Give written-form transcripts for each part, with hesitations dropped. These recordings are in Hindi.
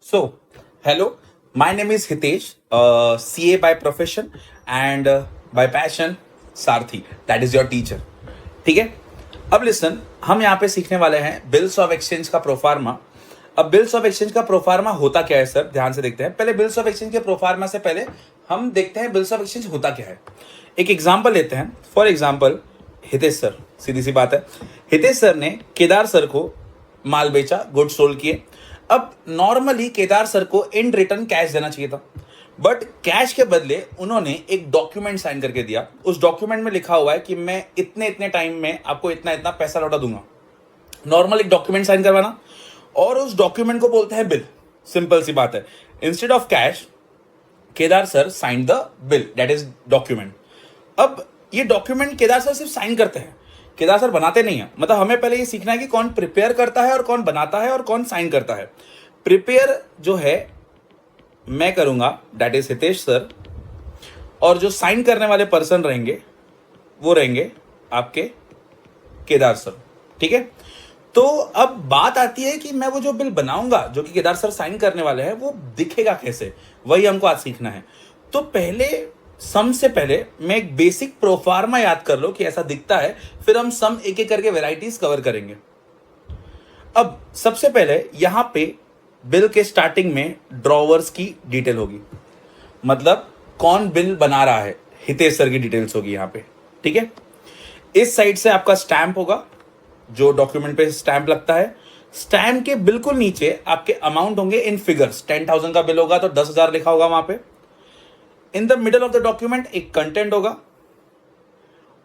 So, hello, my name is Hitesh, CA by profession and by passion, Sarthi. That is your teacher. ठीक है. अब लिसन, हम यहाँ पे सीखने वाले हैं बिल्स ऑफ एक्सचेंज का प्रोफार्मा. अब बिल्स ऑफ एक्सचेंज का प्रोफार्मा होता क्या है सर, ध्यान से देखते हैं. पहले बिल्स ऑफ एक्सचेंज के प्रोफार्मा से पहले हम देखते हैं बिल्स ऑफ एक्सचेंज होता क्या है. एक एग्जाम्पल लेते हैं. फॉर एग्जाम्पल हितेश सर, सीधी सी बात है, हितेश सर ने केदार सर को माल बेचा, गुड सोल्ड किए. अब नॉर्मली केदार सर को इन रिटर्न कैश देना चाहिए था, बट कैश के बदले उन्होंने एक डॉक्यूमेंट साइन करके दिया. उस डॉक्यूमेंट में लिखा हुआ है कि मैं इतने इतने टाइम में आपको इतना इतना पैसा लौटा दूंगा. नॉर्मल एक डॉक्यूमेंट साइन करवाना और उस डॉक्यूमेंट को बोलते हैं बिल. सिंपल सी बात है. Instead of cash Kedar sir sign the bill, that is document. अब ये डॉक्यूमेंट केदार सर सिर्फ साइन करते हैं, केदार सर बनाते नहीं है. मतलब हमें पहले ये सीखना है कि कौन प्रिपेयर करता है और कौन बनाता है और कौन साइन करता है. प्रिपेयर जो है मैं करूंगा, दैट इज हितेश सर, और जो साइन करने वाले पर्सन रहेंगे वो रहेंगे आपके केदार सर. ठीक है. तो अब बात आती है कि मैं वो जो बिल बनाऊंगा जो कि केदार सर साइन करने वाले हैं वो दिखेगा कैसे, वही हमको आज सीखना है. तो पहले सम से पहले मैं एक बेसिक प्रोफार्मा याद कर लो कि ऐसा दिखता है, फिर हम सम एक एक करके वेराइटीज कवर करेंगे. अब सबसे पहले यहां पे बिल के स्टार्टिंग में ड्रॉवर्स की डिटेल होगी, मतलब कौन बिल बना रहा है, हितेश सर की डिटेल्स होगी यहां पे. ठीक है. इस साइड से आपका स्टैंप होगा, जो डॉक्यूमेंट पे स्टैंप लगता है. स्टैंप के बिल्कुल नीचे आपके अमाउंट होंगे इन फिगर्स. 10,000 का बिल होगा तो 10,000 लिखा होगा वहां पे. In the middle of the document एक कंटेंट होगा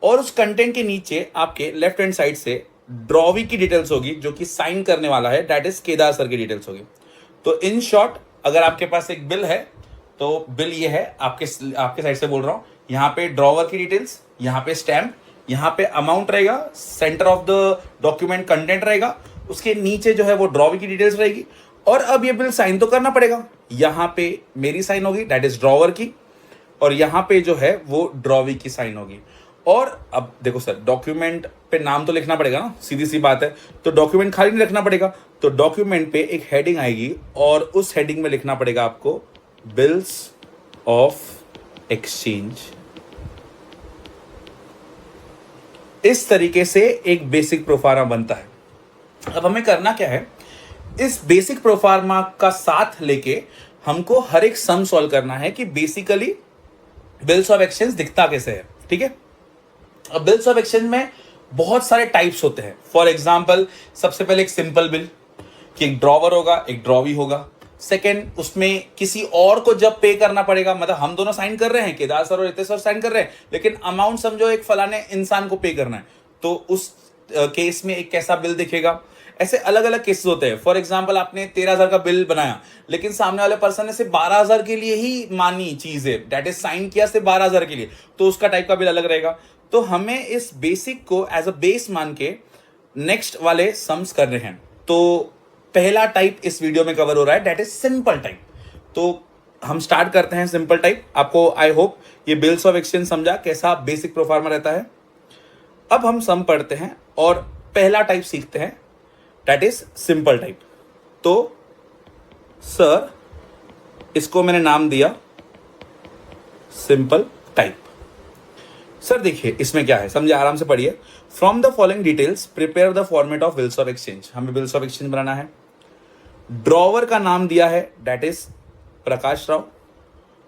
और उस कंटेंट के नीचे आपके लेफ्ट हैंड साइड से ड्रॉवी की डिटेल्स होगी, जो कि साइन करने वाला है, दैट इज केदार सर की डिटेल्स होगी. तो इन शॉर्ट अगर आपके पास एक बिल है तो बिल ये है, आपके साइड से बोल रहा हूं. यहां पे ड्रॉवर की डिटेल्स, यहां पे स्टैम्प, यहां पे अमाउंट रहेगा, centre of the document content रहेगा, उसके नीचे जो है वो ड्रॉवी की डिटेल्स रहेगी. और अब ये बिल साइन तो करना पड़ेगा. यहां पे मेरी साइन होगी, दैट इज ड्रॉवर की, और यहां पे जो है वो ड्रॉवी की साइन होगी. और अब देखो सर, डॉक्यूमेंट पे नाम तो लिखना पड़ेगा ना, सीधी सी बात है. तो डॉक्यूमेंट खाली नहीं रखना पड़ेगा, तो डॉक्यूमेंट पे एक हेडिंग आएगी और उस हेडिंग में लिखना पड़ेगा आपको बिल्स ऑफ एक्सचेंज. इस तरीके से एक बेसिक प्रोफार्मा बनता है. अब हमें करना क्या है, इस बेसिक प्रोफार्मा का साथ लेके हमको हर एक सम सॉल्व करना है कि बेसिकली बिल्स ऑफ एक्सचेंज दिखता कैसे है. ठीक है. अब बिल्स ऑफ एक्सचेंज में बहुत सारे टाइप्स होते हैं. फॉर एग्जांपल सबसे पहले एक सिंपल बिल कि एक ड्रॉवर होगा, एक ड्रॉवी होगा. सेकंड, उसमें किसी और को जब पे करना पड़ेगा, मतलब हम दोनों साइन कर रहे हैं, केदार सर और हितेश सर साइन कर रहे हैं, लेकिन अमाउंट समझो एक फलाने इंसान को पे करना है, तो उस केस में एक कैसा बिल दिखेगा. ऐसे अलग अलग केसेस होते हैं. फॉर एग्जांपल आपने 13,000 का बिल बनाया, लेकिन सामने वाले पर्सन ने सिर्फ 12,000 के लिए ही मानी चीज है, दैट इज साइन किया सिर्फ 12,000 के लिए, तो उसका टाइप का बिल अलग रहेगा. तो हमें इस बेसिक को एज अ बेस मान के नेक्स्ट वाले सम्स कर रहे हैं. तो पहला टाइप इस वीडियो में कवर हो रहा है, दैट इज सिंपल टाइप. तो हम स्टार्ट करते हैं सिंपल टाइप. आपको आई होप ये बिल्स ऑफ एक्सचेंज समझा कैसा बेसिक प्रोफार्मा रहता है. अब हम सम पढ़ते हैं और पहला टाइप सीखते हैं, दैट इज सिंपल टाइप. तो सर इसको मैंने नाम दिया सिंपल टाइप. सर देखिए इसमें क्या है, समझे, आराम से पढ़िए. From the following details prepare the format of bills of exchange. हमें बिल्स ऑफ एक्सचेंज बनाना है. ड्रॉवर का नाम दिया है, दैट इज प्रकाश राव.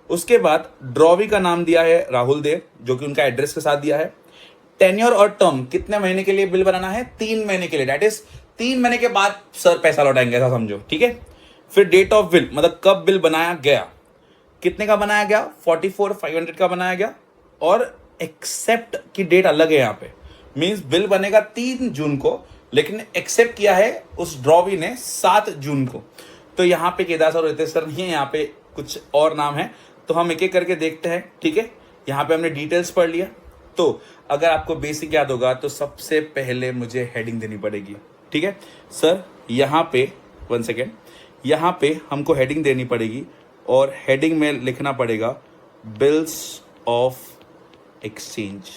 उसके बाद ड्रॉवी का नाम दिया है राहुल देव, जो कि उनका एड्रेस के साथ दिया है. टेन्योर और टर्म, कितने महीने के लिए बिल बनाना है, 3 महीने के लिए, दैट इज 3 महीने के बाद सर पैसा लौटाएंगे, ऐसा समझो. ठीक है. फिर डेट ऑफ बिल, मतलब कब बिल बनाया गया, कितने का बनाया गया, 44,500 का बनाया गया. और एक्सेप्ट की डेट अलग है यहाँ पे, मींस बिल बनेगा 3 जून को, लेकिन एक्सेप्ट किया है उस ड्रॉवी ने 7 जून को. तो यहाँ पे केदार सर और हितेश सर नहीं है, यहाँ पे कुछ और नाम है. तो हम एक एक करके देखते हैं. ठीक है. यहाँ पे हमने डिटेल्स पढ़ लिया. तो अगर आपको बेसिक याद होगा तो सबसे पहले मुझे हेडिंग देनी पड़ेगी. ठीक है सर, यहाँ पे 1 सेकेंड, यहाँ पे हमको हेडिंग देनी पड़ेगी और हेडिंग में लिखना पड़ेगा बिल्स ऑफ एक्सचेंज.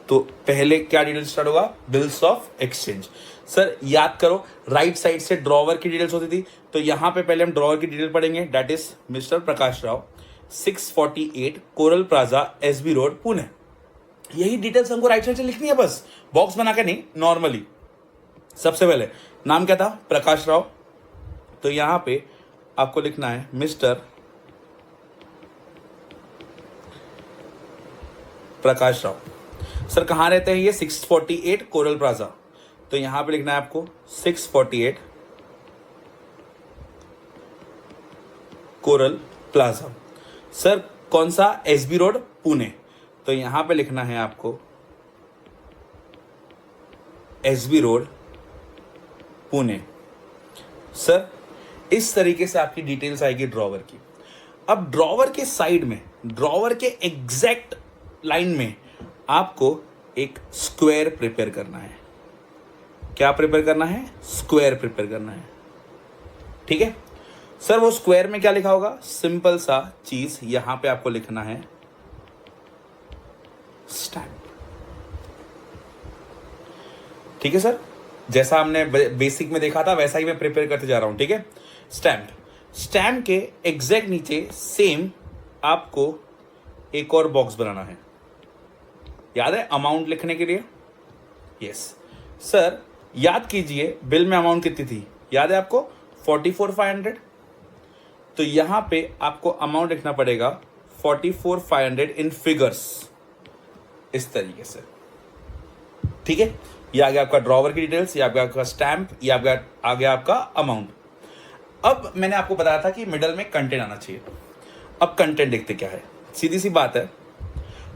तो पहले क्या डिटेल स्टार्ट होगा, बिल्स ऑफ एक्सचेंज. सर याद करो, राइट साइड से ड्रॉवर की डिटेल्स होती थी, तो यहां पे पहले हम ड्रॉवर की डिटेल पढ़ेंगे, that is mister Prakash Rao, 648 coral plaza, SB road, Pune. यही डिटेल्स हमको राइट साइड से लिखनी है, बस बॉक्स बना के नहीं, नॉर्मली। सबसे पहले नाम क्या था? प्रकाश राव। तो यहां पे आपको लिखना है मिस्टर प्रकाश राव। सर कहाँ रहते हैं ये? 648 कोरल प्लाजा। तो यहां पे लिखना है आपको 648 कोरल प्लाजा। सर कौन सा? SB road, Pune. तो यहां पे लिखना है आपको एसबी रोड, पुणे। सर इस तरीके से आपकी डिटेल्स आएगी ड्रॉवर की। अब ड्रॉवर के साइड में, ड्रॉवर के एग्जैक्ट लाइन में आपको एक स्क्वायर प्रिपेयर करना है। क्या प्रिपेयर करना है? स्क्वायर प्रिपेयर करना है, ठीक है। सर वो स्क्वायर में क्या लिखा होगा? सिंपल सा चीज यहां पे आपको लिखना है स्टैम्प, ठीक है सर। जैसा हमने बेसिक में देखा था वैसा ही मैं प्रिपेयर करते जा रहा हूं, ठीक है। स्टैम्प, स्टैम्प के एग्जैक्ट नीचे सेम आपको एक और बॉक्स बनाना है, याद है, अमाउंट लिखने के लिए। यस सर, याद कीजिए बिल में अमाउंट कितनी थी, याद है आपको? 44,500। तो यहां पे आपको अमाउंट लिखना पड़ेगा 44,500 इन फिगर्स, इस तरीके से, ठीक है। ये आ गया आपका ड्रॉवर की डिटेल्स, ये आ गया आपका स्टैम्प, ये आ गया आपका अमाउंट। अब मैंने आपको बताया था कि मिडल में कंटेंट आना चाहिए। अब कंटेंट देखते क्या है, सीधी सी बात है,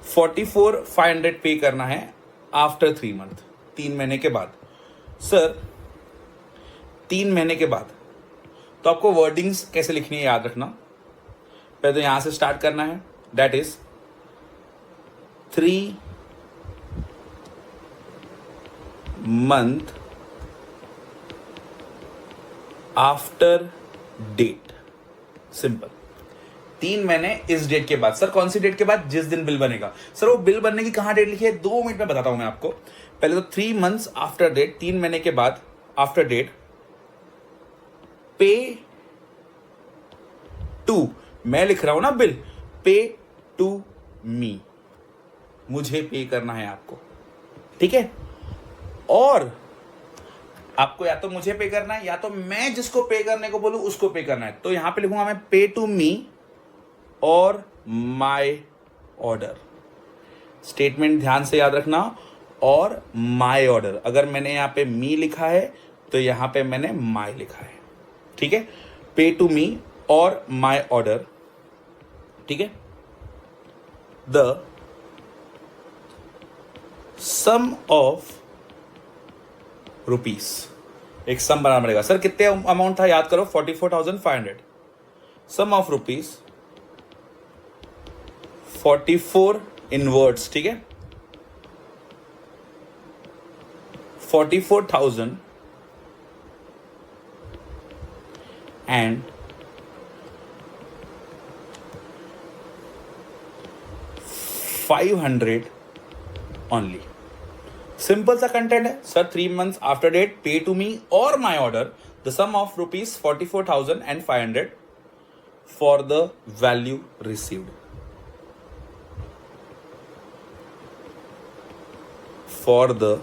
44,500 पे करना है आफ्टर 3 मंथ, 3 महीने के बाद। सर 3 महीने के बाद तो आपको वर्डिंग्स कैसे लिखनी है याद रखना। पहले तो यहां से स्टार्ट करना है, that is 3 month after date, simple. 3 महीने इस डेट के बाद। सर कौन सी डेट के बाद? जिस दिन बिल बनेगा। सर वो बिल बनने की कहां डेट लिखी है? 2 मिनट में बताता हूं मैं आपको। पहले तो 3 मंथ्स आफ्टर डेट, 3 महीने के बाद आफ्टर डेट, पे टू, मैं लिख रहा हूं ना बिल, पे टू मी, मुझे पे करना है आपको, ठीक है। और आपको या तो मुझे पे करना है या तो मैं जिसको पे करने को बोलूं उसको पे करना है। तो यहां पे लिखूंगा मैं पे टू मी और माय ऑर्डर। स्टेटमेंट ध्यान से याद रखना, और माय ऑर्डर। अगर मैंने यहां पे मी लिखा है तो यहां पे मैंने माय लिखा है, ठीक है। पे टू मी और माय ऑर्डर, ठीक है। द सम ऑफ रुपीस, एक सम बनाना पड़ेगा। सर कितने अमाउंट था याद करो? 44,500। Sum of rupees 44 in words, ठीक है। 44,000 एंड 500 ओनली। सिंपल सा कंटेंट है sir. 3 months after date, pay to me और my order, the sum of rupees 44,500 for the value received, for the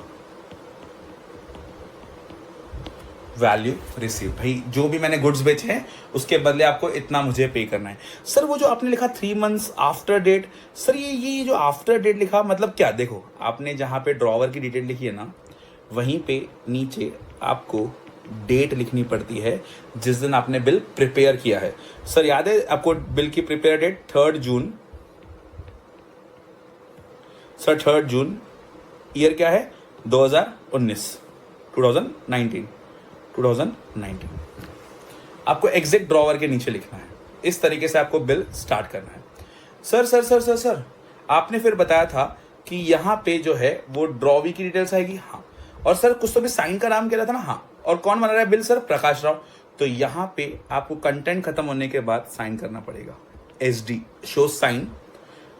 value receive. भाई जो भी मैंने गुड्स बेचे हैं उसके बदले आपको इतना मुझे पे करना है। सर वो जो आपने लिखा 3 मंथ्स आफ्टर डेट, सर ये जो आफ्टर डेट लिखा मतलब क्या? देखो आपने जहां पे ड्रॉवर की डिटेल लिखी है ना, वहीं पे नीचे आपको डेट लिखनी पड़ती है जिस दिन आपने बिल प्रिपेयर किया है। सर याद है आपको बिल की प्रिपेयर डेट? 3 जून। सर 3 जून, ईयर क्या है? 2019। आपको एग्जैक्ट ड्रॉवर के नीचे लिखना है। इस तरीके से आपको बिल स्टार्ट करना है। Sir sir sir sir sir आपने फिर बताया था कि यहाँ पे जो है वो ड्रॉवी की डिटेल्स आएगी। हाँ, और सर कुछ तो भी साइन का नाम कह रहा था ना। हाँ, और कौन बना रहा है बिल? सर प्रकाश राव। तो यहाँ पे आपको कंटेंट खत्म होने के बाद साइन करना पड़ेगा, SD शो साइन।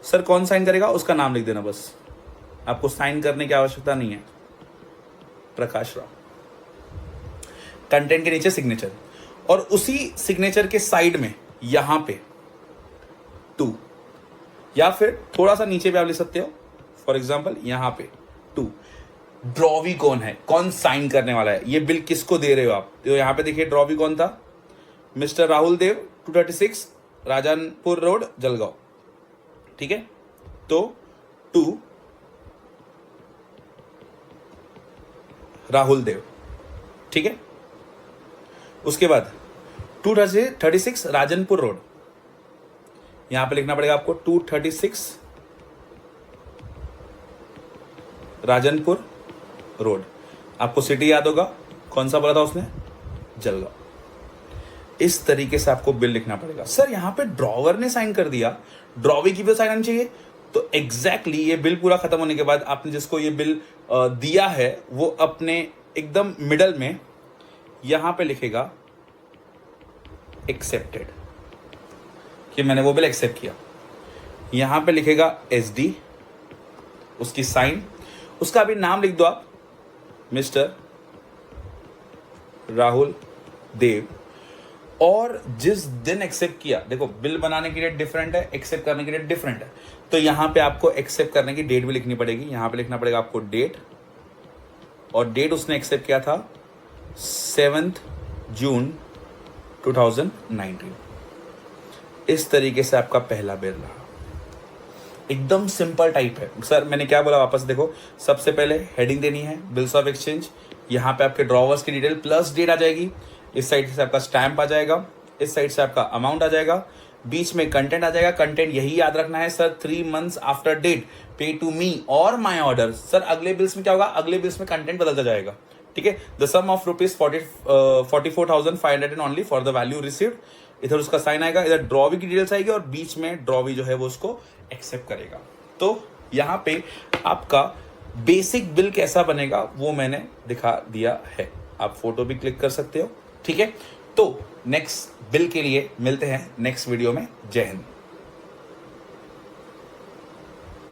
सर कौन साइन करेगा उसका नाम लिख देना, बस आपको साइन करने की आवश्यकता नहीं है, प्रकाश राव। कंटेंट के नीचे सिग्नेचर, और उसी सिग्नेचर के साइड में यहां पे 2, या फिर थोड़ा सा नीचे भी आप लिख सकते हो, फॉर एग्जाम्पल यहां पे 2। ड्रॉवी कौन है, कौन साइन करने वाला है, ये बिल किसको दे रहे हो आप, तो यहां पे देखिए ड्रॉवी कौन था, मिस्टर राहुल देव, 236 राजनपुर रोड, जलगांव। ठीक है, तो 2 राहुल देव। ठीक है, उसके बाद 236 राजनपुर रोड, यहां पे लिखना पड़ेगा आपको 236 राजनपुर रोड। आपको सिटी याद होगा, कौन सा बोला था उसने, जलगांव। इस तरीके से आपको बिल लिखना पड़ेगा। सर यहां पे ड्रॉवर ने साइन कर दिया, ड्रॉवी की भी साइन आनी चाहिए, तो एग्जैक्टली ये बिल पूरा खत्म होने के बाद आपने जिसको ये बिल दिया है वो अपने एकदम मिडल में यहां पे लिखेगा एक्सेप्टेड, कि मैंने वो बिल एक्सेप्ट किया। यहां पे लिखेगा SD, उसकी साइन, उसका अभी नाम लिख दो आप, मिस्टर राहुल देव, और जिस दिन एक्सेप्ट किया, देखो बिल बनाने की डेट डिफरेंट है, एक्सेप्ट करने की डेट डिफरेंट है, तो यहां पे आपको एक्सेप्ट करने की डेट भी लिखनी पड़ेगी। यहां पे लिखना पड़ेगा आपको डेट, और डेट उसने एक्सेप्ट किया था 7 जून 2019। इस तरीके से आपका पहला बिल रहा, एकदम सिंपल टाइप है। सर मैंने क्या बोला, वापस देखो, सबसे पहले हेडिंग देनी है बिल्स ऑफ एक्सचेंज, यहाँ पे आपके ड्रॉवर्स की डिटेल प्लस डेट आ जाएगी, इस साइड से आपका स्टैंप आ जाएगा, इस साइड से आपका अमाउंट आ जाएगा, बीच में कंटेंट आ जाएगा। कंटेंट यही याद रखना है sir, 3 months after date pay to me और माई ऑर्डर। सर अगले बिल्स में क्या होगा, अगले बिल्स में कंटेंट बदलता जाएगा। ठीक है, the sum of ₹44,500 only for the value received, इधर उसका साइन आएगा, इधर ड्रॉवी की डिटेल्स आएगी, और बीच में ड्रॉवी जो है वो उसको एक्सेप्ट करेगा। तो यहाँ पे आपका बेसिक बिल कैसा बनेगा वो मैंने दिखा दिया है, आप फोटो भी क्लिक कर सकते हो। ठीक है, तो नेक्स्ट बिल के लिए मिलते हैं नेक्स्ट वीडियो में। जय हिंद।